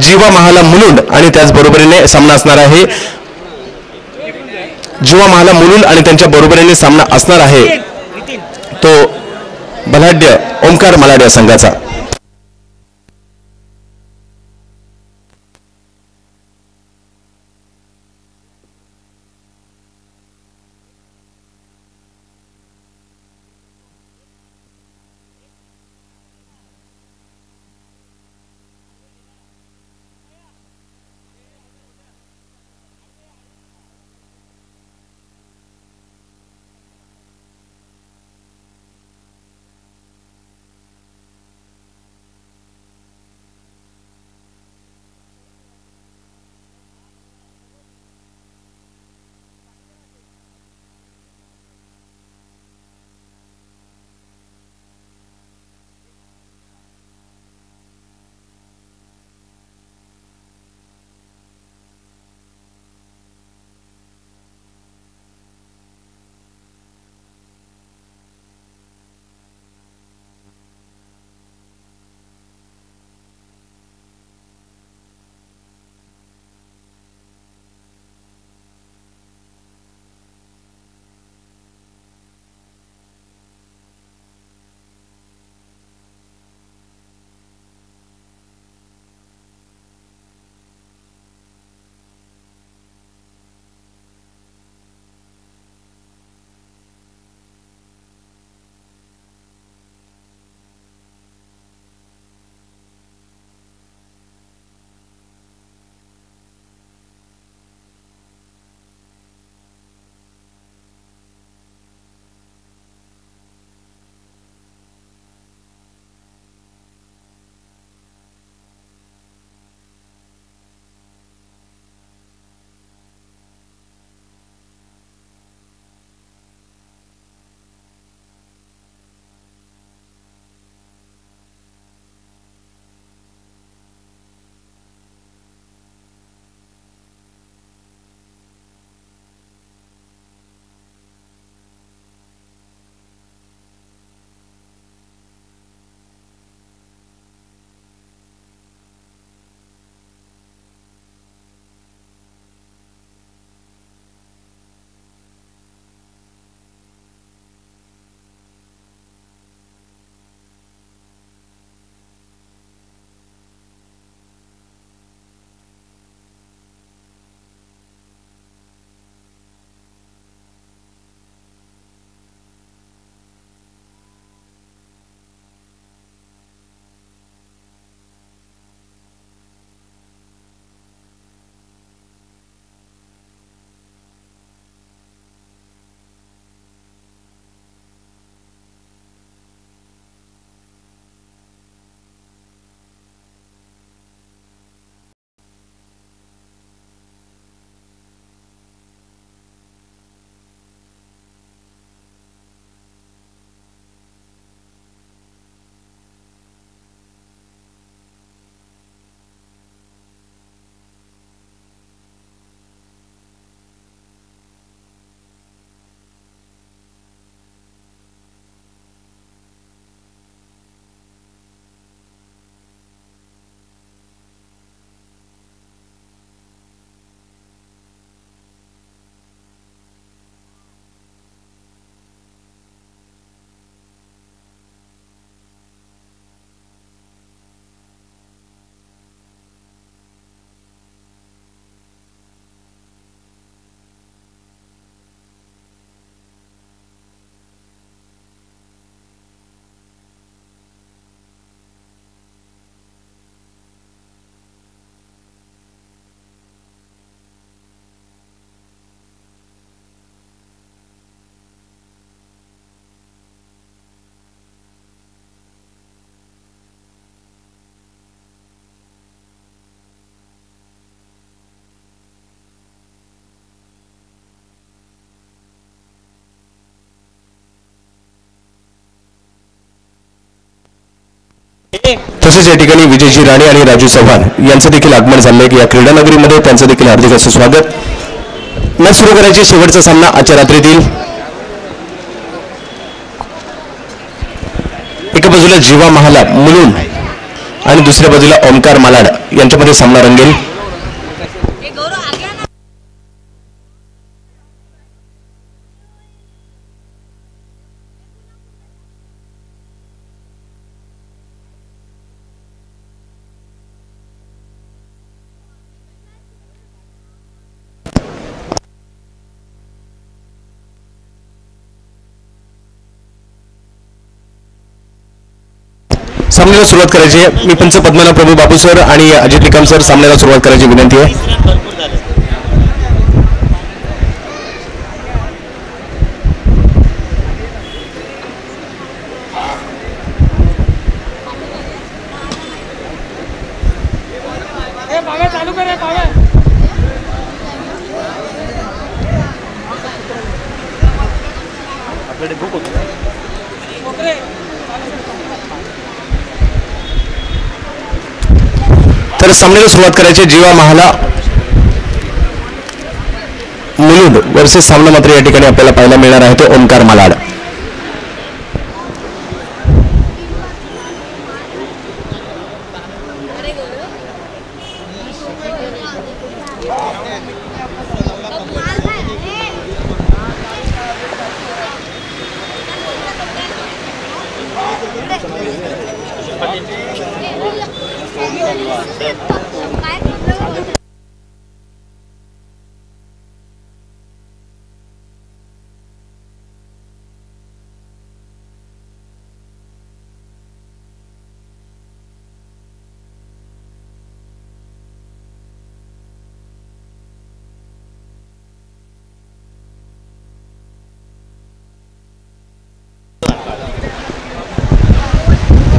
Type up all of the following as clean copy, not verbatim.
जीवा महाला मुलुंड आणि त्याच बरोबरीने सामना असणार आहे जीवा महाला मुलुंड आणि त्यांच्या बरोबरीने सामना असणार आहे तो बलाढ्य ओमकार मलाड या संघाचा। तसेच या ठिकाणी विजयजी राणे आणि राजू चव्हाण यांचं देखील आगमन झाले की या क्रीडा नगरीमध्ये त्यांचं देखील हार्दिक असं स्वागत। मॅच सुरू करायची शेवटचा सामना आजच्या रात्रीतील एका बाजूला जीवा महाला मुलुंड आणि दुसऱ्या बाजूला ओमकार मालाड यांच्यामध्ये सामना रंगेल. सामन्याला सुरुवात करायची आहे. मी पंच पद्मनाभ प्रभू बाबू सर आणि अजित निकम सर सामन्याला सुरुवात करायची विनंती आहे. तर सामन्याला सुरुवात करायची. जीवा महाला मुलुंड वर्सेस सामना मात्र या ठिकाणी आपल्याला पाहायला मिळणार आहे तो ओमकार मालाड.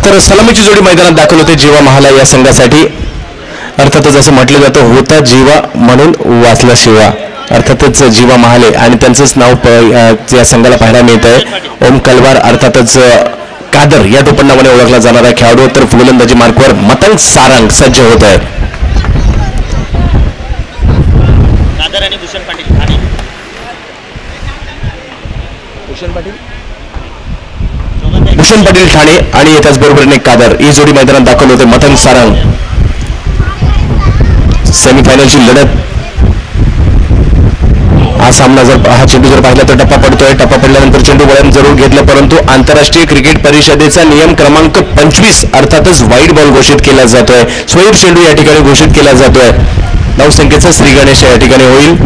तर सलामीची जोडी मैदानात दाखल होते जीवा महाला या संघासाठी. अर्थातच असं म्हटलं जातं होता जीवा म्हणून वाचला शिवा. अर्थातच जीवा महाले आणि त्यांचंच नाव या संघाला पाहायला मिळत आहे. ओम कलवार अर्थातच कादर या टोपण नावाने ओळखला जाणारा खेळाडू तर फुलंदाजी मार्कवर मतंग सारंग सज्ज होत आहे. भूषण पाटील ठाणे आणि त्याचबरोबरीने कादर ही जोडी मैदानात दाखल होते. मतंग सारंग सेमीफायनलची लढत. हा सामना हा चेंडू जर पाहिला तर टप्पा पडतोय. टप्पा पडल्यानंतर चेंडू वळण जरूर घेतलं परंतु आंतरराष्ट्रीय क्रिकेट परिषदेचा नियम क्रमांक 25 अर्थातच व्हाईट बॉल घोषित केला जातोय. स्वैर चेंडू या ठिकाणी घोषित केला जातोय. धावसंख्येचा श्री गणेश या ठिकाणी होईल.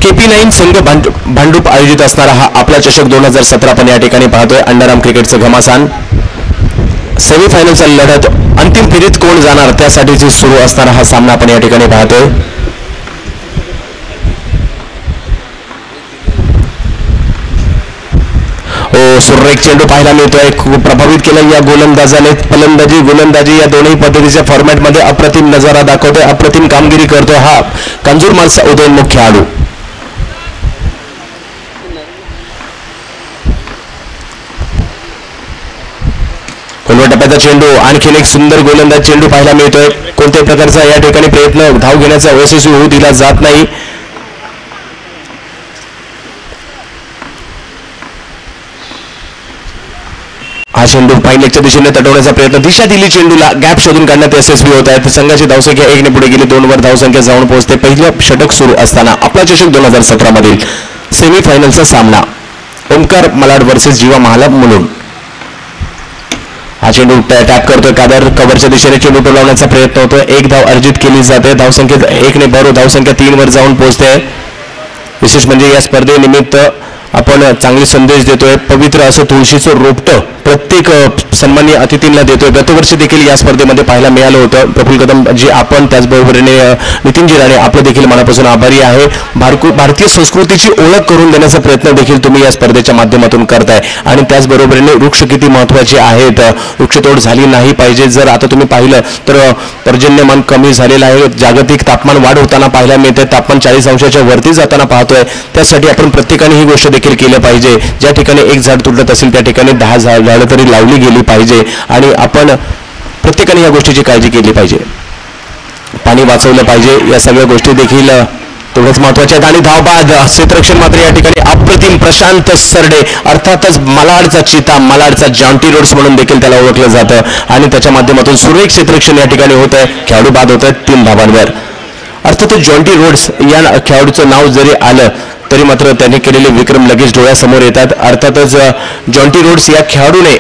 KP9 संघ भांडूप आयोजित असणारा हा आपला चषक 2017 पण या ठिकाणी पाहतोय. अंडाराम क्रिकेटचं घमासान. सेमीफायनलचा लढत अंतिम फेरीत कोण जाणार त्यासाठीची सुरू असणारा हा सामना आपण या ठिकाणी पाहतोय. सुरेख चेंडू पाहायला मिळतोय. खूप प्रभावित केलं या गोलंदाजाने. फलंदाजी गोलंदाजी या दोन्ही पद्धतीच्या फॉर्मॅटमध्ये अप्रतिम नजारा दाखवतोय. अप्रतिम कामगिरी करतोय हा कंजूर मालसा उदयोन्मुख खेळाडू. टप्प्याचा चेंडू आणखीन एक सुंदर गोलंदाज चेंडू पाहायला मिळतोय. कोणत्याही प्रकारचा या ठिकाणी प्रयत्न धाव घेण्याचा यशस्वी होऊ दिला जात नाही. हा चेंडू फाईनलच्या दिशेने तटवण्याचा प्रयत्न. दिशा दिली चेंडूला. गॅप शोधून काढण्यात यशस्वी होत आहे. संघाची धावसंख्या 1 ने पुढे गेली. 2 वर धावसंख्या जाऊन पोहोचते. पहिलं षटक सुरू असताना आपला चषक 2017 मधील सेमीफायनलचा सामना ओमकार मालाड वर्सेस जीवा महाला मुलुंड. हा चेंडू टॅप करतोय कादर. कव्हरच्या दिशेने चेंडू टोलावण्याचा प्रयत्न होतोय. एक धाव अर्जित केली जाते. धावसंख्येत 1 ने भरू धावसंख्या 3 वर जाऊन पोहोचते. विशेष म्हणजे या स्पर्धेनिमित्त आपण चांगले संदेश देतोय. पवित्र असं तुळशीचं रोपटं प्रत्येक सन्माननीय अतिथींना देतोय. गतवर्षी देखील या स्पर्धेमध्ये पाहायला मिळालं होतं. प्रफुल्ल कदम जी आपण त्याचबरोबरीने नितीनजी राणे आपलं देखील मनापासून आभारी आहे. भारतीय संस्कृतीची ओळख करून देण्याचा प्रयत्न देखील तुम्ही या स्पर्धेच्या माध्यमातून करताय. आणि त्याचबरोबरीने वृक्ष किती महत्वाचे आहेत. वृक्षतोड झाली नाही पाहिजे. जर आता तुम्ही पाहिलं तर पर्जन्यमान कमी झालेलं आहे. जागतिक तापमान वाढ होताना पाहायला मिळते. तापमान 40 अंशाच्या वरती जाताना पाहतोय. त्यासाठी आपण प्रत्येकाने ही गोष्ट देखील केलं पाहिजे. ज्या ठिकाणी एक झाड तुटत असेल त्या ठिकाणी 10 झाडं तरी लावली गेली पाहिजे. आणि आपण प्रत्येकाने या गोष्टीची काळजी केली पाहिजे. पाणी वाचवलं पाहिजे. या सगळ्या गोष्टी देखील तेवढेच महत्वाचे आहेत. आणि धावबाद क्षेत्ररक्षण मात्र या ठिकाणी अप्रतिम प्रशांत सरडे, अर्थातच मलाडचा चिता, मलाडचा जॉन्टी रोड्स म्हणून देखील त्याला ओळखलं जातं. आणि त्याच्या माध्यमातून सुरेख क्षेत्ररक्षण या ठिकाणी होत आहे. खेळाडू बाद होत आहेत 3 धावांवर. अर्थातच जॉन्टी रोड्स या खेळाडूचं नाव जरी आलं तरी मात्र त्याने केलेले विक्रम लगेच डोळ्यासमोर येतात. अर्थातच जॉन्टी रोड्स या खेळाडूने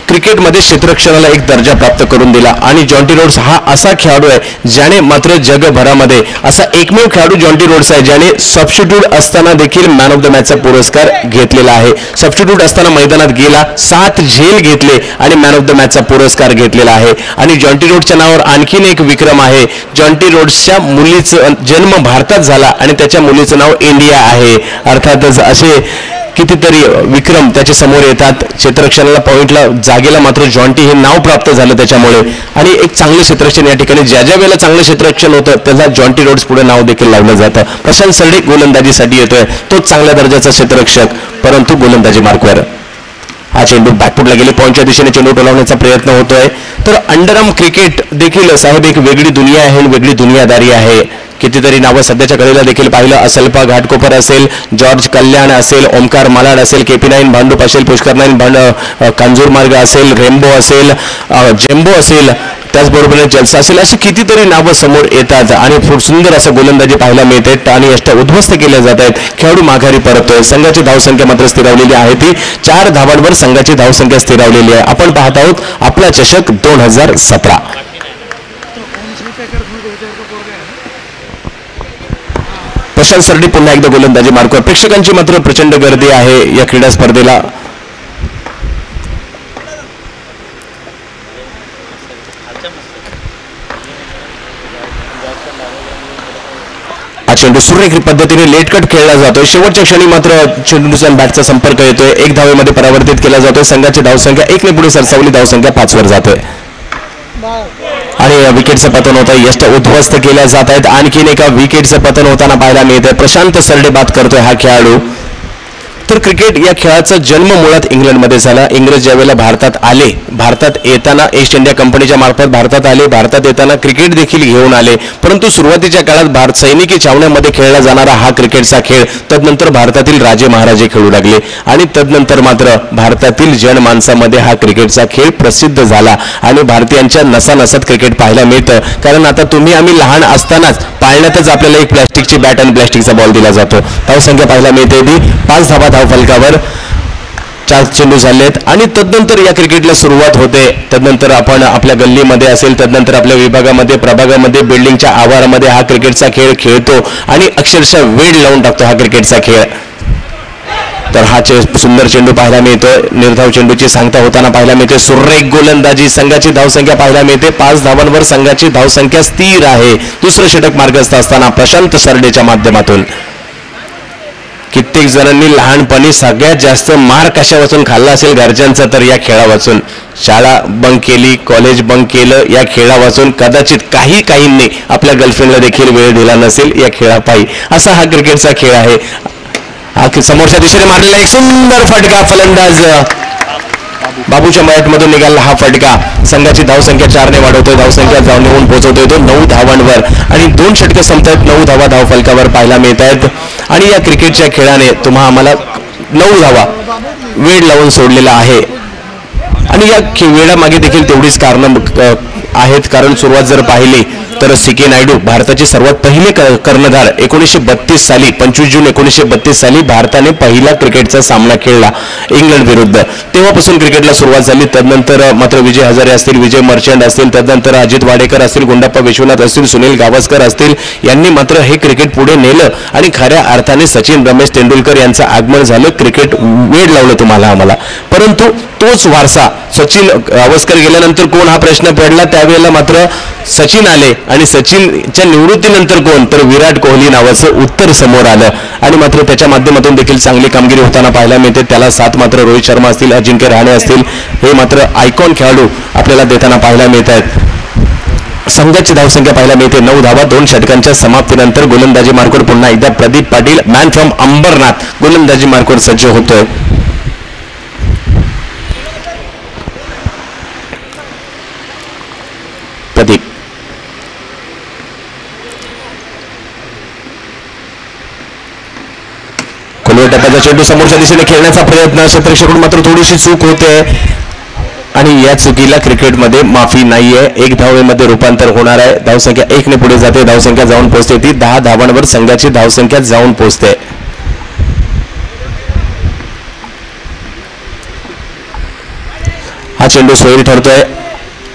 क्रिकेटमध्ये क्षेत्ररक्षणाला एक दर्जा प्राप्त करून दिला. आणि जॉन्टी रोड्स हा असा खेळाडू आहे ज्याने मात्र जगभरामध्ये असा एकमेव खेळाडू जॉन्टी रोड्स आहे ज्याने सबस्टिट्यूट असताना देखील मॅन ऑफ द मॅचचा पुरस्कार घेतलेला आहे. सबस्टिट्यूट असताना मैदानात गेला, 7 झेल घेतले आणि मॅन ऑफ द मॅचचा पुरस्कार घेतलेला आहे. आणि जॉन्टी रोड्सच्या नावावर आणखीन एक विक्रम आहे. जॉन्टी रोड्सच्या मुलीचा जन्म भारतात झाला आणि त्याच्या मुलीचं नाव इंडिया आहे. अर्थातच असे कितीतरी विक्रम त्याच्या समोर येतात. क्षेत्ररक्षणाला पॉइंटला जागेला मात्र जॉन्टी हे नाव प्राप्त झालं त्याच्यामुळे. आणि एक चांगलं क्षेत्ररक्षण या ठिकाणी ज्या वेळेला चांगलं क्षेत्ररक्षण होतं त्याला जॉन्टी रोड्स पुढे नाव देखील लावलं जातं. प्रशांत सरडे गोलंदाजीसाठी येतोय, तोच चांगल्या दर्जाचा क्षेत्ररक्षक, परंतु गोलंदाजी मार्कवर. हा चेंडू बॅकफुटला गेले, पॉइंटच्या दिशेने चेंडू टोलावण्याचा प्रयत्न होतोय. तर अंडरआर्म क्रिकेट देखील साहेब एक वेगळी दुनिया आहे, वेगळी दुनियादारी आहे. कितीतरी नावं सध्याच्या घडीला देखील पाहिलं, असल्फा घाटकोपर असेल, जॉर्ज कल्याण असेल, ओमकार मालाड असेल, KP9 भांडूप असेल, पुष्कर 9 कांजूर मार्ग असेल, रेम्बो असेल, जेम्बो असेल, त्याचबरोबर जलसा असेल, अशी कितीतरी नावं समोर येतात. आणि सुंदर असं गोलंदाजी पाहायला मिळते आणि अष्ट उद्ध्वस्त केल्या जात आहेत. खेळाडू माघारी परततोय. संघाची धावसंख्या मात्र स्थिरावलेली आहे, ती 4 धावांवर संघाची धावसंख्या स्थिरावलेली आहे. आपण पाहत आहोत आपला चषक 2017. प्रशांत सरडे पुन्हा एकदा गोलंदाजी मार्कवर. प्रेक्षकांची मात्र प्रचंड गर्दी आहे या क्रीडा स्पर्धेला. हा चेंडू सुरेख पद्धतीने लेट कट खेळला जातोय. शेवटच्या क्षणी मात्र चेंडूचा बॅटचा संपर्क येतोय. 1 धावेमध्ये परावर्तित केला जातोय. संघाची धावसंख्या 1 ने पुढे सरसावली, धावसंख्या 5 वर जातोय. आणि विकेटचं पतन होत आहे. यष्ट उद्ध्वस्त केल्या जात आहेत. आणखीन एका विकेटचं पतन होताना पाहायला मिळतंय. प्रशांत सरडे बाद करतोय हा खेळाडू. तर क्रिकेट या खेळाचा जन्म मुळात इंग्लंडमध्ये झाला. इंग्रज ज्यावेळेला भारतात आले, भारतात येताना ईस्ट इंडिया कंपनीच्या मार्फत भारतात आले. भारतात येताना क्रिकेट देखील घेऊन आले. परंतु सुरुवातीच्या काळात सैनिकी छावण्यामध्ये खेळला जाणारा हा क्रिकेटचा खेळ तदनंतर भारतातील राजे महाराजे खेळू लागले. आणि तदनंतर मात्र भारतातील जनमानसामध्ये हा क्रिकेटचा खेळ प्रसिद्ध झाला. आणि भारतीयांच्या नसानसात क्रिकेट पाहायला मिळतं. कारण आता तुम्ही आम्ही लहान असतानाच पाळण्यातच आपल्याला एक प्लॅस्टिकची बॅट आणि प्लॅस्टिकचा बॉल दिला जातो. धावसंख्या पाहायला मिळते ती 5 धावा फलकावर. 4 चेंडू झालेत. आणि तदनंतर या क्रिकेटला सुरुवात होते. तदनंतर आपण आपल्या गल्लीमध्ये असेल, तदनंतर आपल्या विभागामध्ये, प्रभागामध्ये, बिल्डिंगच्या आवारामध्ये हा क्रिकेटचा खेळ खेळतो आणि अक्षरशः वेळ लावून टाकतो हा क्रिकेटचा खेळ. तर हा सुंदर चेंडू पाहायला मिळतोय. निर्धाव चेंडूची सांगता होताना पाहायला मिळते. सुरेख गोलंदाजी. संघाची धावसंख्या पाहायला मिळते 5 धावांवर संघाची धावसंख्या स्थिर आहे. दुसरं षटक मार्गस्थ असताना प्रशांत सरडेच्या माध्यमातून. कित्येक जणांनी लहानपणी सगळ्यात जास्त मार कशा वाचून खाल्ला असेल घरच्यांचा तर या खेळा वाचून. शाळा बंक केली, कॉलेज बंक केलं या खेळा वाचून. कदाचित काहींनी आपल्या गर्लफ्रेंडला देखील वेळ दिला नसेल या खेळापायी. असा हा क्रिकेटचा खेळ आहे. हा समोरच्या दिशेने मारलेला एक सुंदर फटका. फलंदाज बाबूच्या मॅटमधून निघाला हा फटका. संघाची धावसंख्या 4 ने वाढवतोय. धावसंख्या नेऊन पोहोचवतोय तो 9 धावांवर. आणि 2 षटकं संपतायत. 9 धावा धावफलकावर पाहायला मिळत आहेत. आणि या क्रिकेटच्या खेळाने आम्हाला 9 धावा वेळ लावून सोडलेला आहे. आणि या वेळामागे देखील तेवढीच कारणं आहेत. कारण सुरुवात जर पाहिली तर सी.के. नायडू भारताचे सर्वात पहिले कर्णधार 1932 साली 25 जून 1932 साली भारताने पहिला क्रिकेटचा सामना खेळला इंग्लंड विरुद्ध. तेव्हापासून क्रिकेटला सुरुवात झाली. तदनंतर मात्र विजय हजारे असतील, विजय मर्चंट असतील, तदनंतर अजित वाडेकर असतील, गुंडाप्पा विश्वनाथ असतील, सुनील गावस्कर असतील, यांनी मात्र हे क्रिकेट पुढे नेलं. आणि खऱ्या अर्थाने सचिन रमेश तेंडुलकर यांचं आगमन झालं. क्रिकेट वेळ लावलं तुम्हाला आम्हाला. परंतु तोच वारसा सचिन गावस्कर गेल्यानंतर कोण हा प्रश्न पडला. त्यावेळेला मात्र सचिन आले. आणि सचिनच्या निवृत्तीनंतर कोण तर विराट कोहली नावाचं उत्तर समोर आलं. आणि मात्र त्याच्या माध्यमातून देखील चांगली कामगिरी होताना पाहायला मिळते. त्याला साथ मात्र रोहित शर्मा असतील, अजिंक्य रहाणे असतील, हे मात्र आयकॉन खेळाडू आपल्याला देताना पाहायला मिळत आहेत. संघाची धावसंख्या पाहायला मिळते 9 धावा. 2 षटकांच्या समाप्तीनंतर गोलंदाजी मार्कवर पुन्हा एकदा प्रदीप पाटील मॅन फ्रॉम अंबरनाथ गोलंदाजी मार्कवर सज्ज होतोय. प्रदीप पहिल्या टप्प्याचा चेंडू समोरच्या दिशेने खेळण्याचा प्रयत्न, क्षेत्ररक्षकाकडून मात्र थोडीशी चूक होते आणि या चुकीला क्रिकेटमध्ये माफी नाहीये. 1 धावेमध्ये रूपांतर होणार आहे. धावसंख्या 1 ने पुढे जाते. धावसंख्या जाऊन पोहोचते ती 10 धावांवर संघाची धावसंख्या जाऊन पोहोचते. हा चेंडू सोयीर ठरतोय.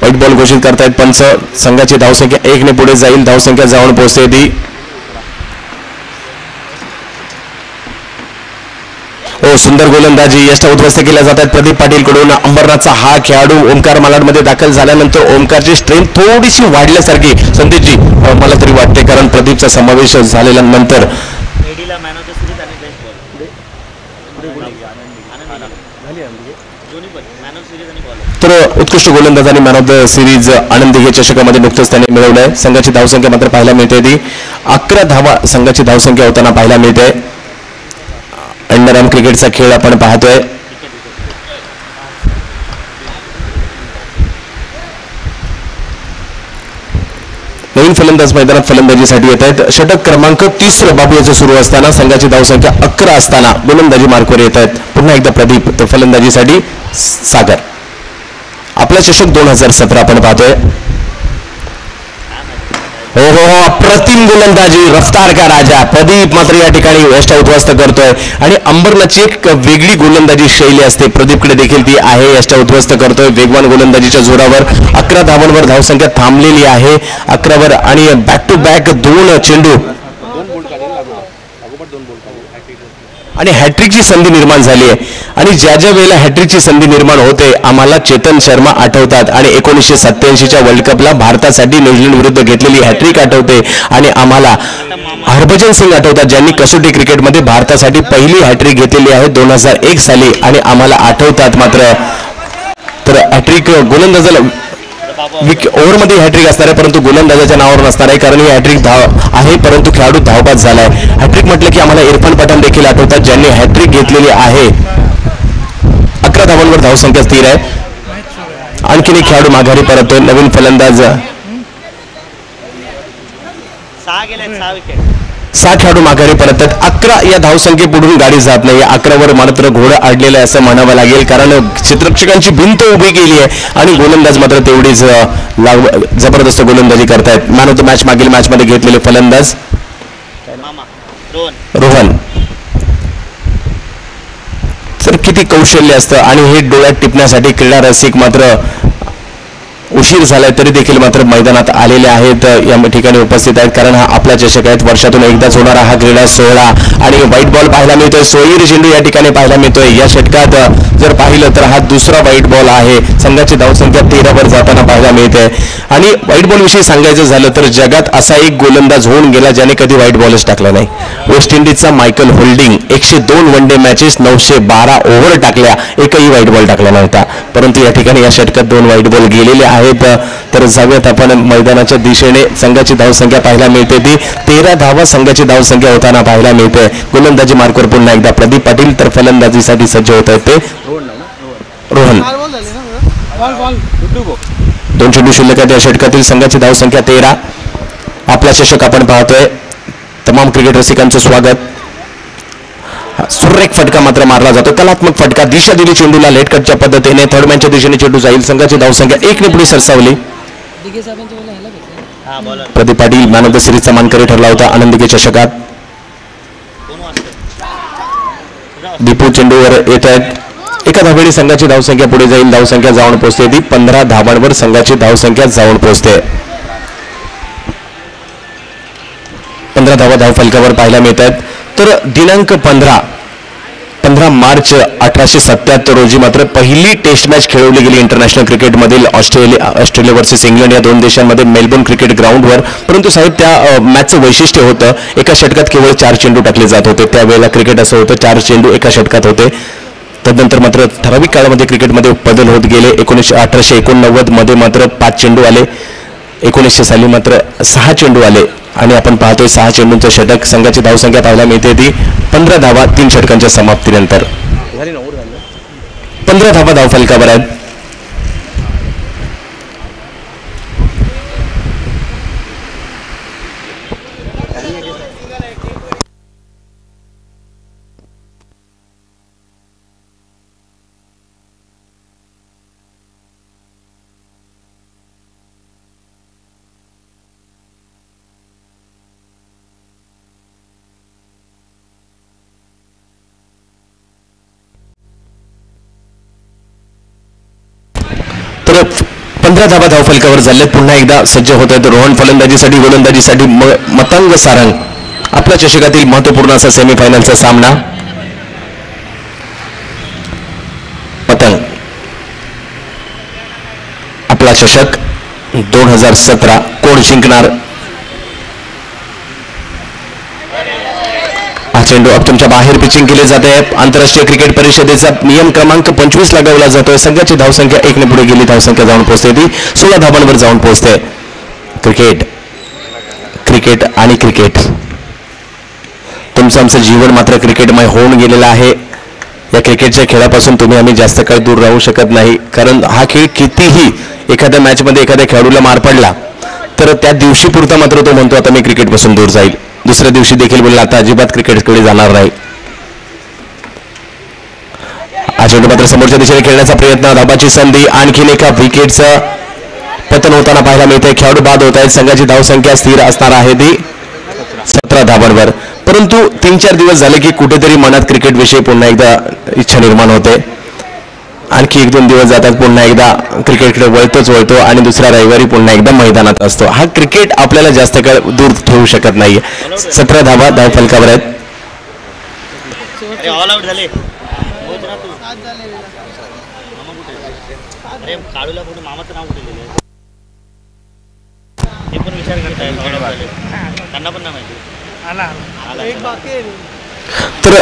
व्हाईट बॉल घोषित करतायत पंच. संघाची धावसंख्या 1 ने पुढे जाईल. धावसंख्या जाऊन पोहोचते ती. सुंदर गोलंदाजी यष्ट उद्ध्वस्त केल्या जातात प्रदीप पाटील कडून. अंबरनाथचा हा खेळाडू ओमकार मालाडमध्ये दाखल झाल्यानंतर ओमकारची स्ट्रेंथ थोडीशी वाढल्यासारखी संदीपजी मला तरी वाटते, कारण प्रदीपचा समावेश झाल्यानंतर तर उत्कृष्ट गोलंदाज आणि मॅन ऑफ द सिरीज आनंद हे चषकामध्ये नुकतंच त्याने मिळवलंय. संघाची धावसंख्या मात्र पाहायला मिळते ती 11 धावा संघाची धावसंख्या होताना पाहायला मिळते. अंडरआर्म क्रिकेटचा खेळ आपण पाहतोय. नवीन फलंदाज मैदानात फलंदाजीसाठी येत आहेत. षटक क्रमांक 30 बाबू याचं सुरू असताना संघाची धावसंख्या 11 असताना गोलंदाजी मार्कवर येत आहेत. पुन्हा एकदा प्रदीप तर फलंदाजीसाठी सागर. आपला चषक 2017 आपण पाहतोय. हो हो हो, अप्रतिम गोलंदाजी, रफ्तार का राजा प्रदीप मात्र या ठिकाणी यष्ट उद्ध्वस्त करतोय. आणि अंबरनाथची एक वेगळी गोलंदाजी शैली असते, प्रदीपकडे देखील ती आहे. यष्ट उद्ध्वस्त करतोय वेगवान गोलंदाजीच्या जोरावर. 11 धावांवर धावसंख्या थांबलेली आहे 11 वर आणि बॅक टू बॅक 2 चेंडू आणि हॅट्रिकची संधी निर्माण झाली आहे. आणि ज्या ज्या वेळेला हॅट्रिकची संधी निर्माण होते आम्हाला चेतन शर्मा आठवतात आणि 1987च्या वर्ल्ड कपला भारतासाठी न्यूझीलंड विरुद्ध घेतलेली हॅट्रिक आठवते आणि आम्हाला हरभजन सिंग आठवतात ज्यांनी कसोटी क्रिकेटमध्ये भारतासाठी पहिली हॅट्रिक घेतलेली आहे 2001 साली आणि आम्हाला आठवतात. मात्र तर हॅट्रिक गोलंदाजाला ओव्हरमध्ये हॅट्रिक असणार आहे परंतु गोलंदाजाच्या नावावर नसणार आहे, कारण ही हॅट्रिक धाव आहे परंतु खेळाडू धावपास झालाय. हॅट्रिक म्हटलं की आम्हाला इरफान पठाण देखील आठवतात ज्यांनी हॅट्रिक घेतलेली आहे. 11 धावांवर धावसंख्या स्थिर आहे. आणखीन एक खेळाडू माघारी परततोय. नवीन फलंदाज 6 खेळाडू माघारी परततात. 11 या धावसंख्येपुढून गाडी जात नाही. 11 वर मात्र घोडं अडलेलं आहे असं म्हणावं लागेल, कारण क्षेत्ररक्षकांची भिंत उभी केली आहे आणि गोलंदाज मात्र तेवढीच जबरदस्त गोलंदाजी करतायत. मॅन ऑफ द मॅच मागील मॅच मध्ये घेतलेले फलंदाज रोहन. तर किती कौशल्य असतं आणि हे डोळ्यात टिपण्यासाठी क्रीडा रसिक मात्र उशीर झालाय तरी देखील मात्र मैदानात आलेले आहेत, या ठिकाणी उपस्थित आहेत, कारण हा आपला चषक आहे. वर्षातून एकदाच होणारा हा क्रीडा सोहळा आणि व्हाईट बॉल पाहायला मिळतोय. सोयीर चेंडू या ठिकाणी पाहायला मिळतोय. या षटकात जर पाहिलं तर हा दुसरा व्हाईट बॉल आहे. संघाची धावसंख्या 13 वर जाताना पाहायला मिळते. आणि व्हाईट बॉल विषयी सांगायचं झालं तर जगात असा एक गोलंदाज होऊन गेला ज्याने कधी व्हाईट बॉलच टाकला नाही. वेस्ट इंडिजचा Michael Holding 102 one day matches 912 over टाकल्या, एकही व्हाईट बॉल टाकला नव्हता. परंतु या ठिकाणी या षटकात 2 व्हाईट बॉल गेलेले आहेत. तर जाऊयात आपण मैदानाच्या दिशेने. संघाची धावसंख्या पाहायला मिळते ती 13 धावा संघाची धावसंख्या होताना पाहायला मिळते. गोलंदाजी मार्कवर पुन्हा एकदा प्रदीप पाटील तर फलंदाजीसाठी सज्ज होत आहेत ते रोहन. 2 चेंडू शिल्लक आहेत या षटकातील. संघाची धावसंख्या 13. आपला चषक आपण पाहतोय. तमाम क्रिकेट रसिकांचं स्वागत. सुरेख फटका मात्र मारला जातो, कलात्मक फटका. दिशा दिली चेंडूला लेट कटच्या पद्धतीने. थर्ड मॅनच्या दिशेने चेंडू जाईल. संघाची धावसंख्या 1 ने पुढे सरसावली. Pradeep Patil man of the सिरीजचा मानकरी ठरला होता आनंदी चषकात. दीपू चेंडूवर येत आहेत. एका धावेने संघाची धावसंख्या पुढे जाईल. धावसंख्या जाऊन पोहोचते ती 15 धावांवर संघाची धावसंख्या जाऊन पोहोचते. 15 धावा धावफलकावर पाहायला मिळत आहेत. तर दिनांक 15 मार्च 1877 रोजी मात्र पहिली टेस्ट मॅच खेळवली गेली इंटरनॅशनल क्रिकेटमधील ऑस्ट्रेलिया वर्सेस इंग्लंड या 2 देशांमध्ये मेलबोर्न क्रिकेट ग्राउंडवर. परंतु साहेब त्या मॅचचं वैशिष्ट्य होतं एका षटकात केवळ 4 चेंडू टाकले जात होते. त्यावेळेला क्रिकेट असं होतं 4 चेंडू एका षटकात होते. तदनंतर मात्र ठराविक काळामध्ये क्रिकेटमध्ये बदल होत गेले. 1889 मध्ये मात्र 5 चेंडू आले. 1900 साली मात्र 6 चेंडू आले आणि आपण पाहतोय 6 चेंडूंचं षटक. संघाची धावसंख्या पाहायला मिळते ती 15 धावा 3 षटकांच्या समाप्तीनंतर. 15 धावा धावफलकावर आहेत. 15 धावा धावफलकावर झालेत. पुन्हा एकदा सज्ज होत आहेत रोहन फलंदाजीसाठी गोलंदाजीसाठी मतंग सारंग. आपल्या चषकातील महत्वपूर्ण असा सेमीफायनलचा सामना. मतंग आपला चषक 2017 कोण जिंकणार? हा चेंडू अब तुमच्या बाहेर पिचिंग केले जाते. आंतरराष्ट्रीय क्रिकेट परिषदेचा नियम क्रमांक 25 लावला जातोय. संघाची धावसंख्या 1 ने पुढे गेली. धावसंख्या जाऊन पोहोचते ती 16 धावांवर जाऊन पोहोचते. क्रिकेट क्रिकेट आणि क्रिकेट. तुमचं आमचं जीवन मात्र क्रिकेटमय होऊन गेलेलं आहे. या क्रिकेटच्या खेळापासून तुम्ही आम्ही जास्त काळ दूर राहू शकत नाही. कारण हा खेळ कितीही एखाद्या मॅचमध्ये एखाद्या खेळाडूला मार पडला तर त्या दिवशी पुरता मात्र तो म्हणतो आता मी क्रिकेटपासून दूर जाईल. दुसऱ्या दिवशी देखील बोलला आता अजिबात क्रिकेटकडे जाणार नाही. हा चेंडू मात्र समोरच्या दिशेने खेळण्याचा प्रयत्न. धाबाची संधी. आणखीन एका विकेटचं पतन होताना पाहायला मिळते. खेळाडू बाद होत आहेत. संघाची धावसंख्या स्थिर असणार आहे ती 17 धावांवर. परंतु 3-4 दिवस झाले की कुठेतरी मनात क्रिकेट विषयी पुन्हा एकदा इच्छा निर्माण होते. आणखी 1-2 दिवस जातात पुन्हा एकदा क्रिकेटकडे वळतो आणि दुसऱ्या रविवारी पुन्हा एकदा मैदानात असतो. हा क्रिकेट आपल्याला जास्त काळ दूर ठेवू शकत नाहीये. 17 धावा धावफलकावर आहेत. तर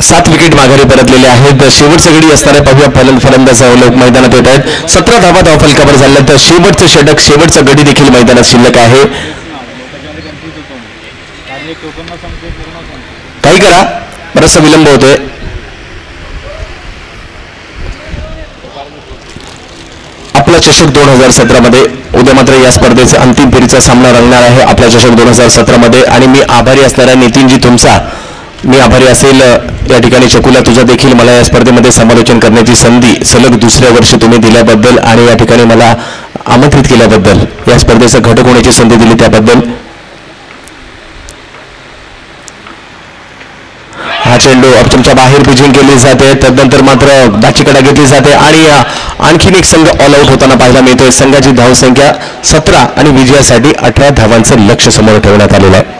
7 विकेट माघारी परतलेले आहेत. शेवटचं गडी असणारे पाहूया फलंदाज लोक मैदानात येत आहेत. 17 धावा धावफलकावर झाल्या. तर शेवटचं षटक शेवटचं गडी देखील मैदानात शिल्लक आहे. काही करा बराचसा विलंब होतोय. आपला चषक 2017 मध्ये उद्या मात्र या स्पर्धेचा अंतिम फेरीचा सामना रंगणार आहे. आपला चषक 2017 मध्ये. आणि मी आभारी असणाऱ्या नितीनजी तुमचा मी आभारी असेल. या ठिकाणी चकुला तुझा देखील मला या स्पर्धेमध्ये समालोचन करण्याची संधी सलग दुसऱ्या वर्षी तुम्ही दिल्याबद्दल आणि या ठिकाणी मला आमंत्रित केल्याबद्दल, या स्पर्धेचा घटक होण्याची संधी दिली त्याबद्दल. हा चेंडू अब तुमच्या बाहेर पिचिंग केली जाते. तदनंतर मात्र दाचीकडा घेतली जाते आणि आणखीन एक संघ ऑल आउट होताना पाहायला मिळतोय. संघाची धावसंख्या 17 आणि विजयासाठी 18 धावांचं लक्ष्य समोर ठेवण्यात आलेलं आहे.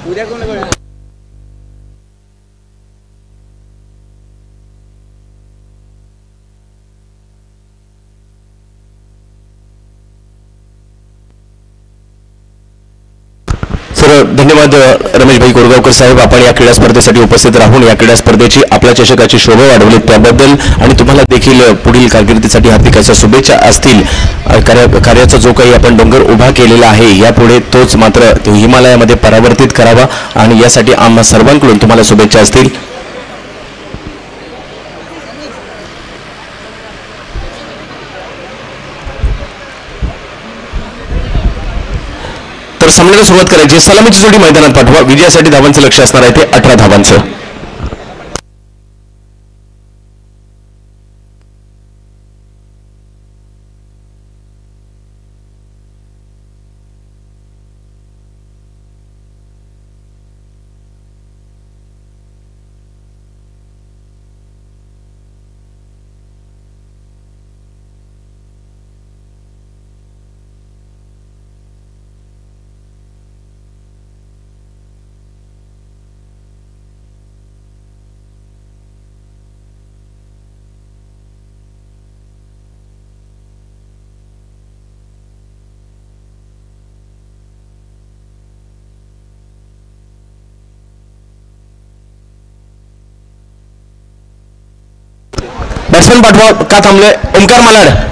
उद्या कोण सर धन्यवाद रमेश भाई कोरगावकर साहेब. आपण या क्रीडा स्पर्धेसाठी उपस्थित राहून या क्रीडा स्पर्धेची आपल्या चषकाची शोभा वाढवली त्याबद्दल आणि तुम्हाला देखील पुढील कारकिर्दीसाठी हार्दिक अशा शुभेच्छा असतील. कार्याचा जो काही आपण डोंगर उभा केलेला आहे यापुढे तोच मात्र हिमालयामध्ये परावर्तित करावा आणि यासाठी आम्हा सर्वांकडून तुम्हाला शुभेच्छा असतील. तर सामन्याला सुरुवात करायची. सलामीची जोडी मैदानात पाठवा. विजयासाठी धावांचं लक्ष असणार आहे ते 18 धावांचं. बॅट्समन पाठवा का थांबले. ओमकार मालाड.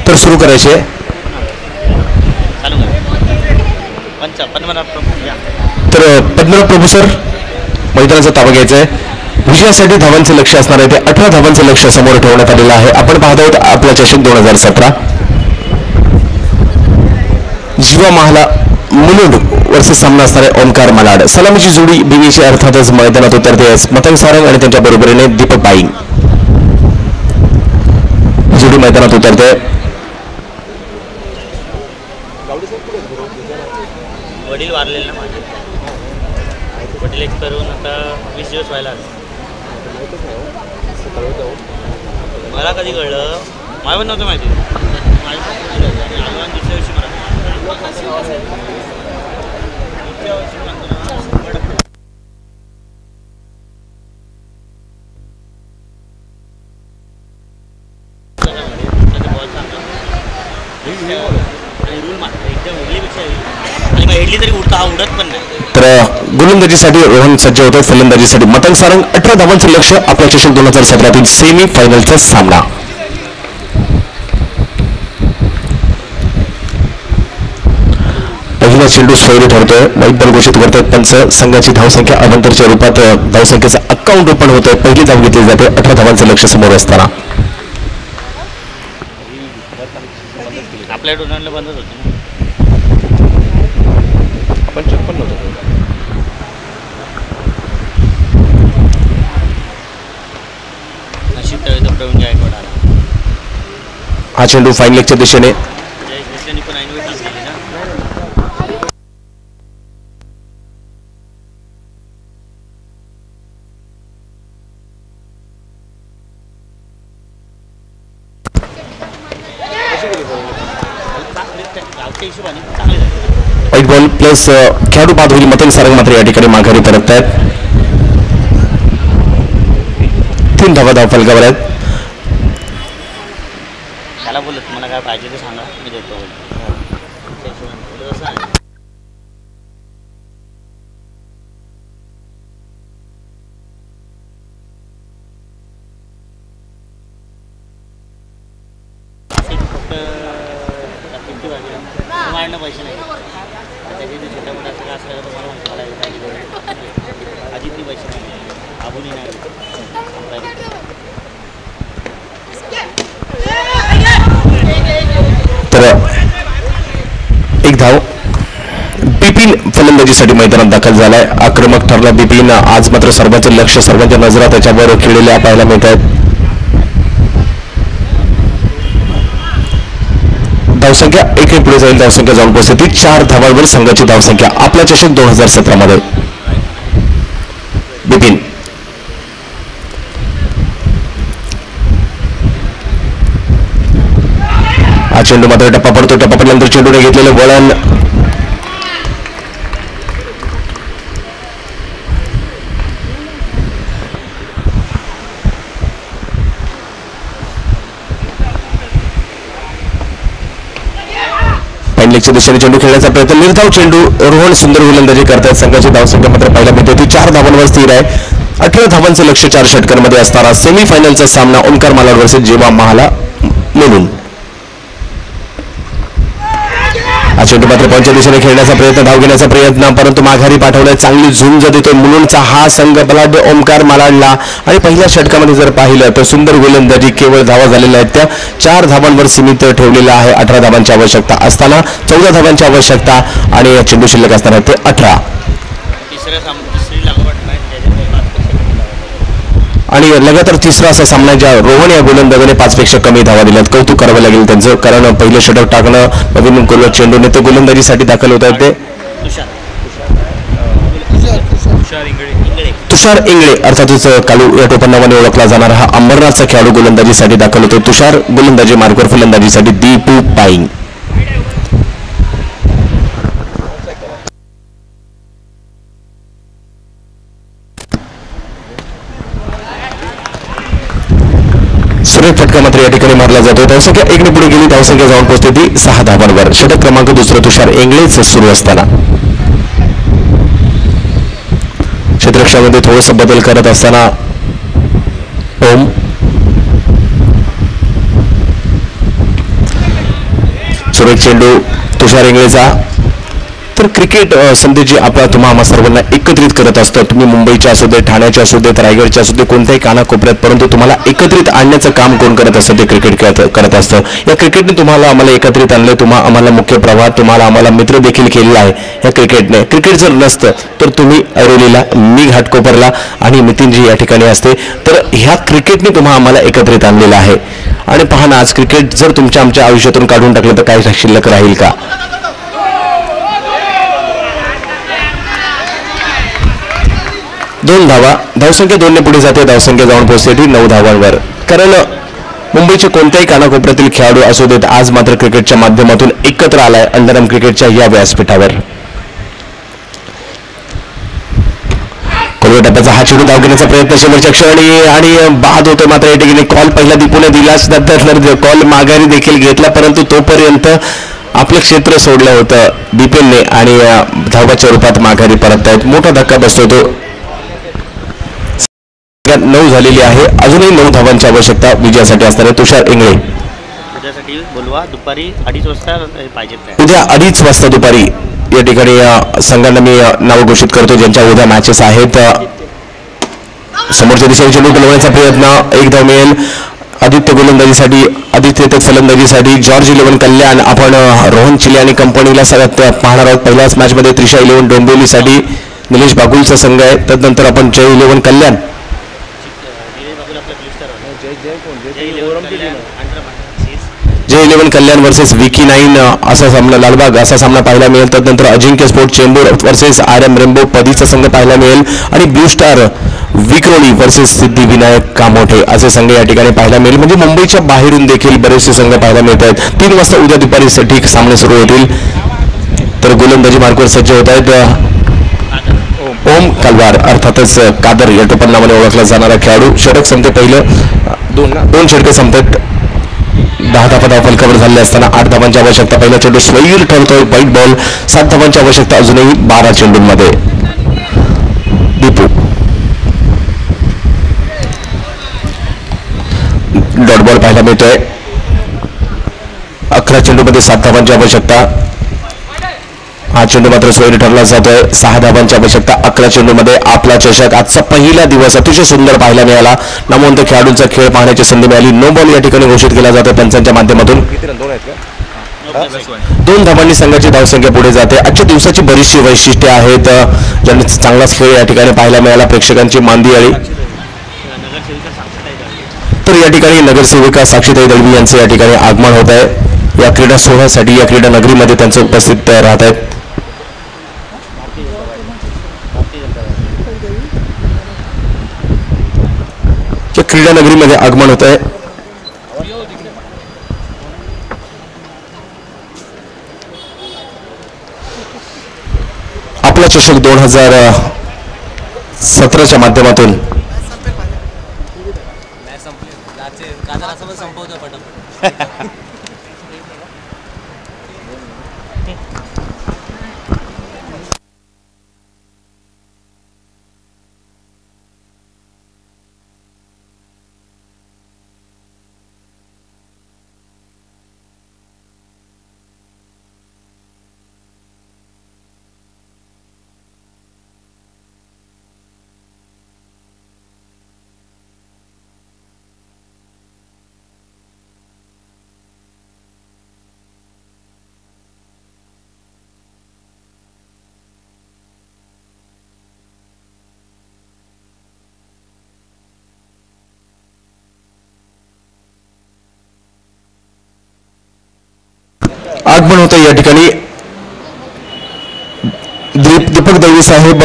तर सुरू करायचे. तर पद्मनाभ प्रभू सर मैदानाचा ताबा घ्यायचा आहे. विजयासाठी धावांचे लक्ष असणार आहे ते 18 धावांचे लक्ष समोर ठेवण्यात आलेलं आहे. आपण पाहत आहोत आपला चषक 2017 जीवा महाला मुलुंड वर्सेस सामना असणार आहे ओमकार मालाड. सलामीची जोडी बीबीची अर्थातच मैदानात उतरते मतंग सारंग आणि त्यांच्या बरोबरीने दीपक पाईंग जोडी मैदानात उतरते. वडील वारलेले ना माझे, वडील एक करून आता 20 दिवस व्हायला आले. मला कधी कळलं, मला पण नव्हतं माहिती. माझ्या दुसऱ्या वर्षी मला रूल मारतो एकदम वेगळीपेक्षा आणि मग हेडली तरी उडता हा उडत पण नाही. तर गोलंदाजीसाठी रोहन सज्ज होतो. फलंदाजीसाठी मतंग सारंग. 18 धावांचं लक्ष आपल्या चषक 2017 सेमी फायनलचा सामना. पहिला चेंडू सोयरी ठरतोय. वाईट बॉल घोषित करतात पंच. संघाची धावसंख्या अवंतरच्या रूपात धावसंख्येचा अकाउंट ओपन होतोय. पहिली धाव घेतली जाते 18 धावांचं लक्ष समोर असताना. आपल्या टुर्नामेंटला बंदच होते ना. आपण चेक पण नव्हतं. नशीब तळेचा प्रवीण गायकवाड आला. हा चेंडू फाईन लेगच्या दिशेने. जयश्रीनी पण ऐनवेळी काम केली ना. व्हाईट बॉल प्लस खेळाडू बाद होईल. मतंग सारंग मात्र या ठिकाणी माघारी परत आहेत. 3 धावा धाव फलकावर आहेत. त्याला बोलत तुम्हाला काय पाहिजे ते सांगा, मी देतो. पैसे नाही त्याचे छोट्या मोठ्या सगळं असलं तर मला अजितनी पैसे नाही, आबूनी नाही. तर एक धाव. बिपिन फलंदाजीसाठी मैदानात दाखल झालाय. आक्रमक ठरला बिपिन. आज मात्र सर्वांचं लक्ष, सर्वांच्या नजरा त्याच्यावर खेळलेल्या पाहायला मिळत आहेत. धावसंख्या 1 पुढे जाईल. धावसंख्या जाऊन पोहोचते 4 धावांवर संघाची धावसंख्या आपल्या चषक 2017 मध्ये. बिपिन हा चेंडू मात्र टप्पा पडतो. टप्पा पडल्यानंतर चेंडूने घेतलेलं वळण. फाईनलेगच्या दिशेने चेंडू खेळण्याचा प्रयत्न. निर्धाव चेंडू. रोहन सुंदर गोलंदाजी करतात. संघाची धावसंख्या मात्र पाहायला मिळते ती 4 धावांवर स्थिर आहे. 18 धावांचं लक्ष 4 षटकांमध्ये असणारा सेमीफायनलचा सामना ओमकार मालाड वर्सेस जीवा महाला मुलुंड. हा चेंडू मात्र पंच्या दिशेने खेळण्याचा प्रयत्न, धाव घेण्याचा प्रयत्न, परंतु माघारी पाठवलाय. चांगली झुंज देतोय मुलुंडचा हा संघ बलाढ्य ओमकार मालाडला. आणि पहिल्या षटकामध्ये जर पाहिलं तर सुंदर गोलंदाजी, केवळ धावा झालेल्या आहेत त्या 4 धावांवर सीमित ठेवलेला आहे. 18 धावांची आवश्यकता असताना 14 धावांची आवश्यकता आणि चेंडू शिल्लक असताना ते 18. आणि लगातार तिसरा असा सामना ज्या रोहन या गोलंदाजाने 5 पेक्षा कमी धावा दिल्यात. कौतुक करावं लागेल त्यांचं, कारण पहिलं षटक टाकणं नवीन कोलवर चेंडूने ते गोलंदाजीसाठी दाखल होत आहेत. ते तुषार इंगळे अर्थातच कालू या टोपण नावाने ओळखला जाणारा हा अंबरनाथचा खेळाडू गोलंदाजीसाठी दाखल होतो. तुषार गोलंदाजी मार्गवर, फलंदाजीसाठी दीपू पाईंग. सुरेख फटका मात्र या ठिकाणी मारला जातो. धावसंख्या 1 पुढे गेली. धावसंख्या जाऊन पोहोचते ती 6 धावांवर. षटक क्रमांक 2 तुषार इंगळेच सुरू असताना क्षेत्ररक्षणामध्ये थोडंसं बदल करत असताना ओम. सुरेख चेंडू तुषार इंगळेचा. तर क्रिकेट संदेश जे आपला तुम्हा सर्वांना एकत्रित करत असतं. तुम्ही मुंबईच्या असू दे, ठाण्याच्या असू देत, रायगडच्या असू दे, कोणत्याही कानाकोपऱ्यात, परंतु तुम्हाला एकत्रित आणण्याचं काम कोण करत असतं ते क्रिकेट करत असतं. या क्रिकेटने तुम्हाला आम्हाला एकत्रित आणलं, तुम्हा आम्हाला मुख्य प्रवाह, तुम्हाला आम्हाला मित्र देखील केलेला आहे या क्रिकेटने. क्रिकेट जर नसतं तर तुम्ही ऐरोलीला, मी घाटकोपरला आणि नितीनजी या ठिकाणी असते. तर ह्या क्रिकेटने तुम्हा आम्हाला एकत्रित आणलेलं आहे. आणि पहा ना, आज क्रिकेट जर तुमच्या आमच्या आयुष्यातून काढून टाकलं तर काय शिल्लक राहील का? 2 धावा, धावसंख्या 2 ने पुढे जाते. धावसंख्या जाऊन पोहोचते 9 धावांवर. कारण मुंबईचे कोणत्याही कानाकोपऱ्यातील खेळाडू असू देत, आज मात्र क्रिकेटच्या माध्यमातून एकत्र आलाय अंडरआर्म क्रिकेटच्या या व्यासपीठावर. कोलवे टप्प्याचा हा चेंडू धाव घेण्याचा प्रयत्न शेवटच्या क्षणी आणि बाद होतो. मात्र या ठिकाणी कॉल पहिला दीपूने दिलाच, नंतर कॉल माघारी देखील घेतला, परंतु तोपर्यंत आपलं क्षेत्र सोडलं होतं दीपेनने आणि धावाच्या रूपात माघारी परत आहेत. मोठा धक्का बसतो तो. 9 झालेली आहे. अजूनही 9 धावांची आवश्यकता विजयासाठी असणार आहे. तुषार इंगळे उद्यासाठी बोलवा दुपारी 2:30 वाजता पाहिजेत. उद्या 2:30 वाजता दुपारी या ठिकाणी संघांना मी नाव घोषित करतो ज्यांच्या उद्या मॅचेस आहेत. समोरच्या दिशेने चेंडू बोलवण्याचा प्रयत्न, 1 धाव मिळेल. आदित्य गोलंदाजीसाठी, आदित्य फलंदाजीसाठी जॉर्ज 11 कल्याण. आपण रोहन चिले आणि कंपनीला सगळ्यात पाहणार आहोत. पहिल्याच मॅचमध्ये त्रिशा 11 डोंबिवलीसाठी निलेश बागुलचा संघ आहे. त्यानंतर आपण जय 11 कल्याण, जय 11 कल्याण वर्सेस विकी 9 असा सामना, लालबाग असा सामना पाहायला मिळेल. त्यानंतर Ajinkya sport Chembur versus RM Rambo पदीचा संघ पाहायला मिळेल. आणि blue star Vikhroli versus Siddhivinayak Kamothe असे संघ या ठिकाणी पाहायला मिळेल. म्हणजे मुंबईच्या बाहेरून देखील बरेचसे संघ पाहायला मिळत आहेत. 3 वाजता उद्या दुपारी ठीक सामने सुरू होतील. तर गोलंदाजी मार्कवर सज्ज होत आहेत ओम कलवार, अर्थातच कादर या टोपण नावाने ओळखला जाणारा खेळाडू. षटक संपते पहिलं, 2 षटके संपतात. 10 धावा फलकावर झाले असताना 8 धावांची आवश्यकता. पहिला चेंडू स्वैर ठरतोय, व्हाईट बॉल. 7 धावांची आवश्यकता अजूनही 12 चेंडूंमध्ये. दीपू डॉट बॉल पाहायला मिळतोय. 11 चेंडूमध्ये 7 धावांची आवश्यकता. हा चेंडू मात्र सोयीने ठरला जातोय. 6 धावांची आवश्यकता 11 चेंडूमध्ये. आपला चषक आजचा पहिला दिवस अतिशय सुंदर पाहायला मिळाला. नामवंत खेळाडूंचा खेळ पाहण्याची संधी मिळाली. नो बॉल या ठिकाणी घोषित केला जातो पंचांच्या माध्यमातून. 2 धावांनी संघाची धावसंख्या पुढे जाते. आजच्या दिवसाची बरीचशी वैशिष्ट्ये आहेत ज्यांनी चांगलाच खेळ या ठिकाणी पाहायला मिळाला. प्रेक्षकांची मांदी आली. तर या ठिकाणी नगरसेविका साक्षीताई दळवी यांचे या ठिकाणी आगमन होत आहे. या क्रीडा सोहळ्यासाठी या क्रीडा नगरीमध्ये त्यांचे उपस्थित राहत आहेत. क्रीडा नगरीमध्ये आगमन होत आहे. आपला चषक 2017च्या माध्यमातून आगमन होतं. या ठिकाणी दीपक दळवी साहेब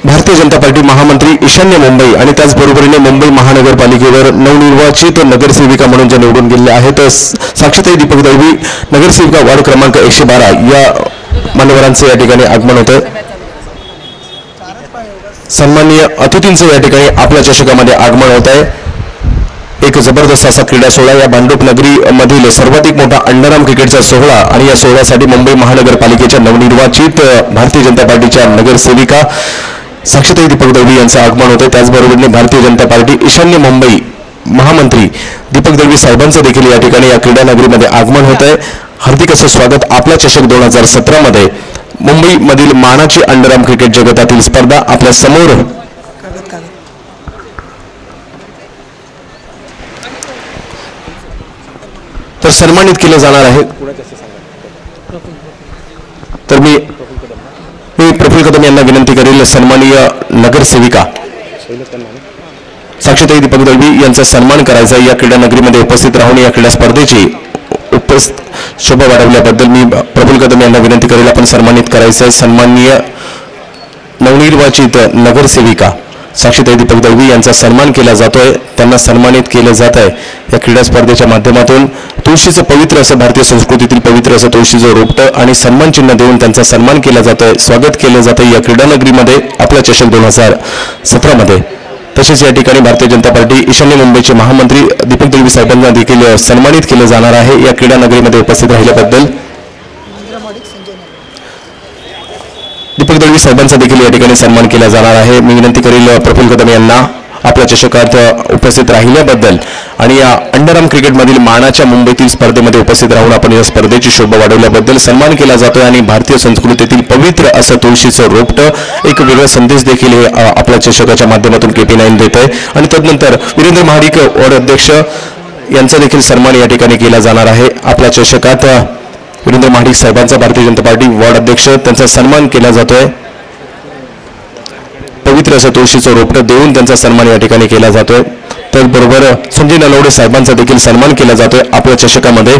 भारतीय जनता पार्टी महामंत्री ईशान्य मुंबई आणि त्याचबरोबरीने मुंबई महानगरपालिकेवर नवनिर्वाचित नगरसेविका म्हणून जे निवडून गेले आहेत साक्षीताई दीपक दळवी नगरसेविका वार्ड क्रमांक 112 या मान्यवरांचे या ठिकाणी आगमन होतं. सन्माननीय अतिथींचे या ठिकाणी आपल्या चषकामध्ये आगमन होत आहे. एक जबरदस्त असा क्रीडा सोहळा या भांडूप नगरी मधील सर्वाधिक मोठा अंडरआर्म क्रिकेटचा सोहळा आणि या सोहळ्यासाठी मुंबई महानगरपालिकेच्या नवनिर्वाचित भारतीय जनता पार्टीच्या नगरसेविका साक्षीताई दीपक दळवी यांचं आगमन होतं. त्याचबरोबरीने भारतीय जनता पार्टी ईशान्य मुंबई महामंत्री दीपक दळवी साहेबांचं देखील या ठिकाणी या क्रीडा नगरीमध्ये आगमन होत आहे. हार्दिक असं स्वागत. आपला चषक 2017 मध्ये मुंबईमधील मानाची अंडरआर्म क्रिकेट जगतातील स्पर्धा आपल्या समोर तर सन्मानित केलं जाणार आहे. तर मी प्रफुल्ल कदम यांना विनंती करेल सन्माननीय नगरसेविका साक्षीताई दीपक दळवी यांचा सन्मान करायचा. या क्रीडा नगरीमध्ये उपस्थित राहून या क्रीडा स्पर्धेची शोभा वाढवल्याबद्दल मी प्रफुल्ल कदम यांना विनंती करेल आपण सन्मानित करायचं. सन्माननीय नवनिर्वाचित नगरसेविका साक्षीताई दीपक दळवी यांचा सन्मान केला जातोय. त्यांना सन्मानित केलं जात आहे या क्रीडा स्पर्धेच्या माध्यमातून. तुळशीचं पवित्र असं भारतीय संस्कृतीतील पवित्र असं तुळशीचं रोपटं आणि सन्मान चिन्ह देऊन त्यांचा सन्मान केला जातोय. स्वागत केलं जातंय या क्रीडा नगरीमध्ये आपला चषक 2017 मध्ये. तसेच या ठिकाणी भारतीय जनता पार्टी ईशान्य मुंबईचे महामंत्री दीपक दळवी साहेबांना देखील सन्मानित केलं जाणार आहे या क्रीडा नगरीमध्ये उपस्थित राहिल्याबद्दल. दीपक दळवी साहेबांचा देखील या ठिकाणी सन्मान केला जाणार आहे. मी विनंती करेल प्रफुल्ल कदम यांना आपल्या चषकात उपस्थित राहिल्याबद्दल आणि या अंडरआर्म क्रिकेटमधील मानाच्या मुंबईतील स्पर्धेमध्ये उपस्थित राहून आपण या स्पर्धेची शोभा वाढवल्याबद्दल सन्मान केला जातोय. आणि भारतीय संस्कृतीतील पवित्र असं तुळशीचं रोपटं एक वेगळा संदेश देखील हे आपल्या चषकाच्या माध्यमातून KP9 देत आहे. आणि तदनंतर वीरेंद्र महाडिक वॉर्ड अध्यक्ष यांचा देखील सन्मान या ठिकाणी केला जाणार आहे. आपल्या चषकात वीरेंद्र महाडिक साहेबांचा भारतीय जनता पार्टी वॉर्ड अध्यक्ष त्यांचा सन्मान केला जातोय. पवित्र असं तुळशीचं रोपटं देऊन त्यांचा सन्मान या ठिकाणी केला जातोय. त्याचबरोबर संजय नलवडे साहेबांचा देखील सन्मान केला जातोय आपल्या चषकामध्ये.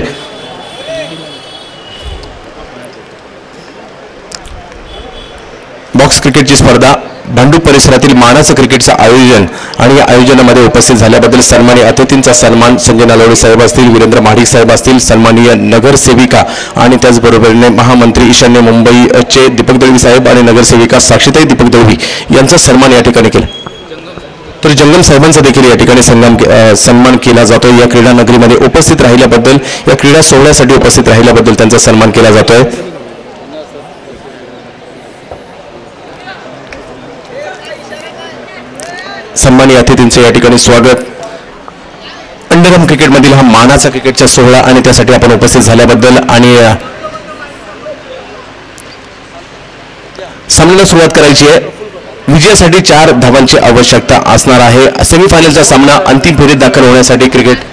बॉक्स क्रिकेटची स्पर्धा भांडूप परिसरातील मानाचं क्रिकेटचं आयोजन आणि या आयोजनामध्ये उपस्थित झाल्याबद्दल सन्माननीय अतिथींचा सन्मान संजय नलवडे साहेब असतील, वीरेंद्र महाडिक साहेब असतील, सन्माननीय नगरसेविका आणि त्याचबरोबरीने महामंत्री ईशान्य मुंबईचे दीपक दळवी साहेब आणि नगरसेविका साक्षीताई दीपक दळवी यांचा सन्मान या ठिकाणी केला. तर जंगम साहेबांचा देखील या ठिकाणी सन्मान केला जातोय. या क्रीडा नगरीमध्ये उपस्थित राहिल्याबद्दल या क्रीडा सोहळ्यासाठी उपस्थित राहिल्याबद्दल त्यांचा सन्मान केला जातोय. सन्माननीय अतिथींचे या ठिकाणी स्वागत. अंडरआर्म क्रिकेटमधील हा मानाचा क्रिकेटचा सोहळा आणि त्यासाठी आपण उपस्थित झाल्याबद्दल आणि सामन्याला सुरुवात करायची आहे. विजयासाठी 4 धावांची आवश्यकता असणार आहे. सेमीफायनलचा सामना अंतिम फेरीत दाखल होण्यासाठी क्रिकेट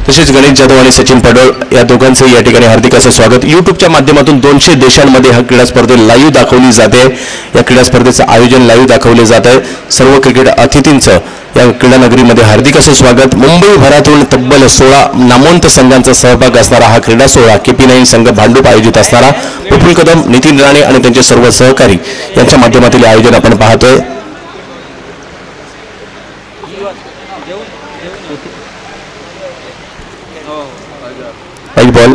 तसेच गणेश जाधव आणि सचिन पडोळ या दोघांचे या ठिकाणी हार्दिक असं स्वागत. युट्यूबच्या माध्यमातून 200 देशांमध्ये हा क्रीडा स्पर्धा लाईव्ह दाखवली जाते. या क्रीडा स्पर्धेचं आयोजन लाईव्ह दाखवले जात आहे. सर्व क्रिकेट अतिथींचं या क्रीडा नगरीमध्ये हार्दिक असं स्वागत. मुंबईभरातून तब्बल 16 नामवंत संघांचा सहभाग असणारा हा क्रीडा सोहळा KP9 संघ भांडूप आयोजित असणारा प्रफुल्ल कदम, नितीन राणे आणि त्यांचे सर्व सहकारी यांच्या माध्यमातील आयोजन आपण पाहतोय. बॉल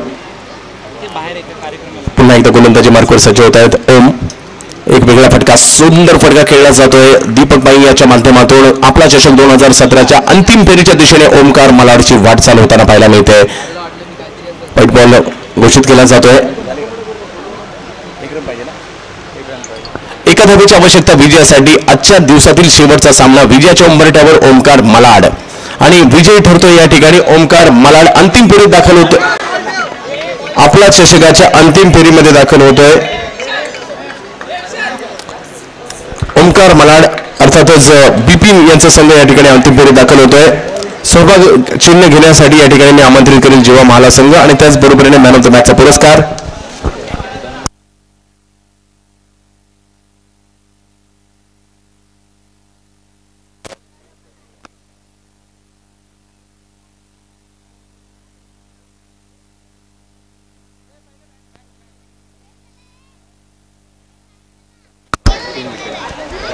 पुन्हा एकदा गोलंदाजी मार्कवर सज्ज होत आहेत. ओम एक वेगळा फटका, सुंदर फटका खेळला जातोय. दीपक बाई याच्या माध्यमातून आपला चषक 2017च्या अंतिम फेरीच्या दिशेने ओमकार मलाडची वाटचाल होताना पाहायला मिळते. व्हाईट बॉल घोषित केला जातोय. एका धावेची आवश्यकता विजयासाठी. आजच्या दिवसातील शेवटचा सामना विजयाच्या उंबरठ्यावर ओमकार मलाड आणि विजयी ठरतोय या ठिकाणी ओमकार मलाड. अंतिम फेरीत दाखल होतो, आपला चषकाच्या अंतिम फेरीमध्ये दाखल होतोय ओमकार मलाड. अर्थातच बिपिन यांचा संघ या ठिकाणी अंतिम फेरीत दाखल होतोय. सहभाग चिन्ह घेण्यासाठी या ठिकाणी मी आमंत्रित करेल जीवा महाला संघ आणि त्याचबरोबरीने मॅन ऑफ द मॅचचा पुरस्कार.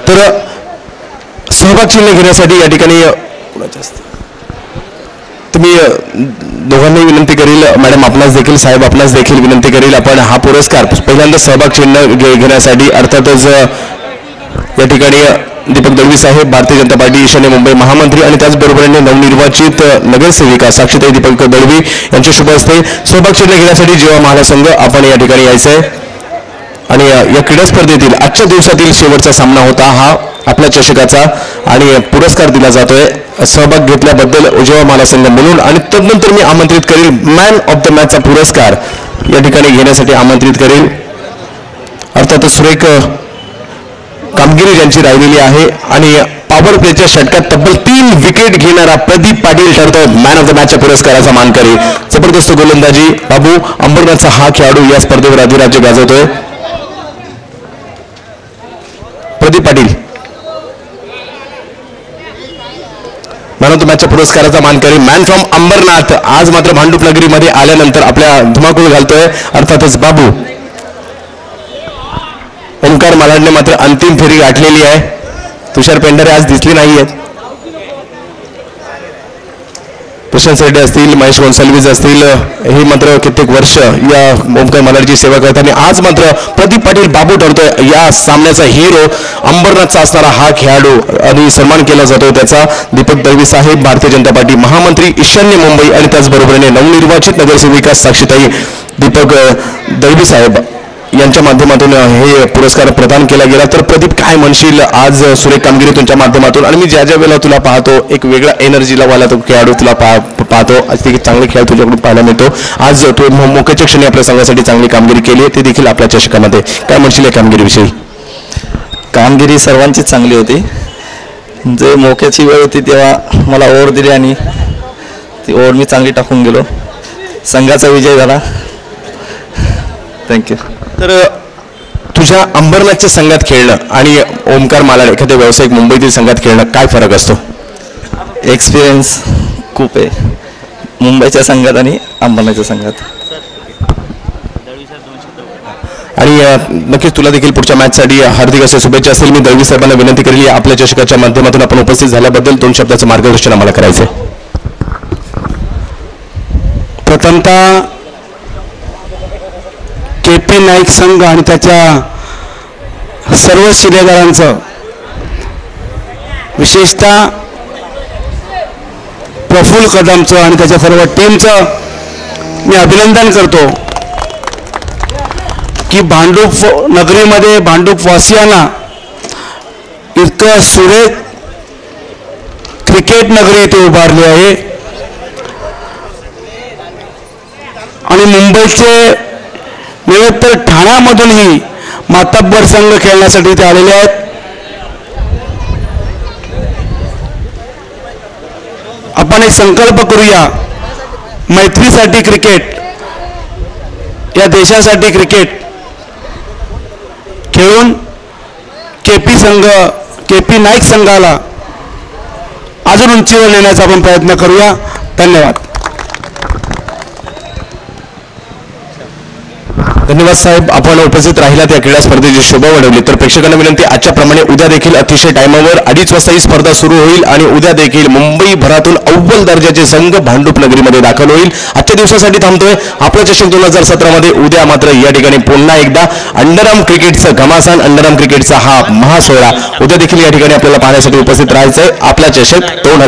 तर सहभाग चिन्ह घेण्यासाठी या ठिकाणी तुम्ही दोघांनाही विनंती करेल, मॅडम आपणास देखील, साहेब आपणास देखील विनंती करेल, आपण हा पुरस्कार पहिल्यांदा सहभाग चिन्ह घेण्यासाठी अर्थातच या ठिकाणी दीपक दळवी साहेब, भारतीय जनता पार्टी ईशान्य मुंबई महामंत्री आणि त्याचबरोबरीने नवनिर्वाचित नगरसेविका साक्षीताई दीपक दळवी यांच्या शुभ हस्ते सहभाग चिन्ह घेण्यासाठी जीवा महाला संघ आपण या ठिकाणी यायचंय. आणि या क्रीडा स्पर्धेतील आजच्या दिवसातील शेवटचा सामना होता हा आपल्या चषकाचा आणि पुरस्कार दिला जातोय सहभाग घेतल्याबद्दल उजवा माला संघ म्हणून. आणि तदनंतर मी आमंत्रित करेल मॅन ऑफ द मॅचचा पुरस्कार या ठिकाणी घेण्यासाठी आमंत्रित करेल. अर्थातच सुरेख कामगिरी ज्यांची राहिलेली आहे आणि पॉवर प्लेच्या षटकात तब्बल 3 विकेट घेणारा प्रदीप पाटील ठरतो मॅन ऑफ द मॅचच्या पुरस्काराचा मानकरी. जबरदस्त गोलंदाजी बाबू अंबरनाथचा हा खेळाडू या स्पर्धेवर अधिराज्य गाजवतोय. Pradeep Patil man of the मॅचच्या पुरस्काराचा मानकरी मॅन फ्रॉम अंबरनाथ आज मात्र भांडूप नगरीमध्ये आल्यानंतर आपल्या धुमाकूळ घालतोय. अर्थातच बाबू ओमकार मालाडने मात्र अंतिम फेरी गाठलेली आहे. तुषार पेंढारे आज दिसले नाहीयेत. प्रशांत रेड्डी असतील महेश गोन्साल्विस असतील हे मात्र कित्येक वर्ष या ओमकार मालाडची सेवा करतात आणि आज मात्र प्रदीप पाटील बाबू ठरतोय या सामन्याचा हिरो अंबरनाथचा असणारा हा खेळाडू आणि सन्मान केला जातो त्याचा. दीपक दळवी साहेब भारतीय जनता पार्टी महामंत्री ईशान्य मुंबई आणि त्याचबरोबरीने नवनिर्वाचित नगरसेविका साक्षीताई दीपक दळवी साहेब यांच्या माध्यमातून हे पुरस्कार प्रदान केला गेला. तर प्रदीप काय म्हणशील आज सुरेख कामगिरी तुमच्या माध्यमातून आणि मी ज्या ज्या वेळेला तुला पाहतो एक वेगळा एनर्जीला वाला तो खेळाडू तुला पाहतो आज ते चांगले खेळ तुझ्याकडून पाहायला मिळतो. आज तू मोक्याच्या क्षणी आपल्या संघासाठी चांगली कामगिरी केली ते देखील आपल्या चषकामध्ये काय म्हणशील या कामगिरीविषयी? कामगिरी सर्वांची चांगली होती. जे मोक्याची वेळ होती तेव्हा मला ओव्हर दिली आणि ती ओव्हर मी चांगली टाकून गेलो. संघाचा विजय झाला. थँक्यू. तर तुझ्या अंबरनाथच्या संघात खेळणं आणि ओमकार मालाड एखाद्या व्यावसायिक मुंबईतील संघात खेळणं काय फरक असतो? एक्सपिरियन्स खूप आहे मुंबईच्या संघात आणि अंबरनाथच्या संघात. आणि नक्कीच तुला देखील पुढच्या मॅचसाठी हार्दिक अशा शुभेच्छा असतील. मी दळवी साहेबांना विनंती करेल आपल्या चषकाच्या माध्यमातून आपण उपस्थित झाल्याबद्दल 2 शब्दाचं मार्गदर्शन आम्हाला करायचं आहे. प्रथमतः KP नाईक संघ आणि त्याच्या सर्व शिलेदारांचं विशेषतः प्रफुल्ल कदमचं आणि त्याच्या सर्व टीमचं मी अभिनंदन करतो की भांडूप नगरीमध्ये भांडूप वासियांना इतकं सुरेख क्रिकेट नगरी इथे उभारली आहे आणि मुंबईचे नव्हे तर ठाण्यामधूनही मातब्बर संघ खेळण्यासाठी ते आलेले आहेत. आपण एक संकल्प करूया मैत्रीसाठी क्रिकेट या देशासाठी क्रिकेट खेळून KP नाईक संघाला अजून उंचीवर नेण्याचा आपण प्रयत्न करूया. धन्यवाद. धन्यवाद साहेब आपण उपस्थित राहिला त्या क्रीडा स्पर्धेची शोभा वाढवली. तर प्रेक्षकांना विनंती आजच्याप्रमाणे उद्या देखील अतिशय टायमावर 2:30 वाजता ही स्पर्धा सुरू होईल आणि उद्या देखील मुंबई भरातून अव्वल दर्जाचे संघ भांडूप नगरीमध्ये दाखल होईल. आजच्या दिवसासाठी थांबतोय. आपला चषक 2017 मध्ये उद्या मात्र या ठिकाणी पुन्हा एकदा अंडरआर्म क्रिकेटचं घमासान अंडरआर्म क्रिकेटचा हा महासोहळा उद्या देखील या ठिकाणी आपल्याला पाहण्यासाठी उपस्थित राहायचंय. आपला चषक 2017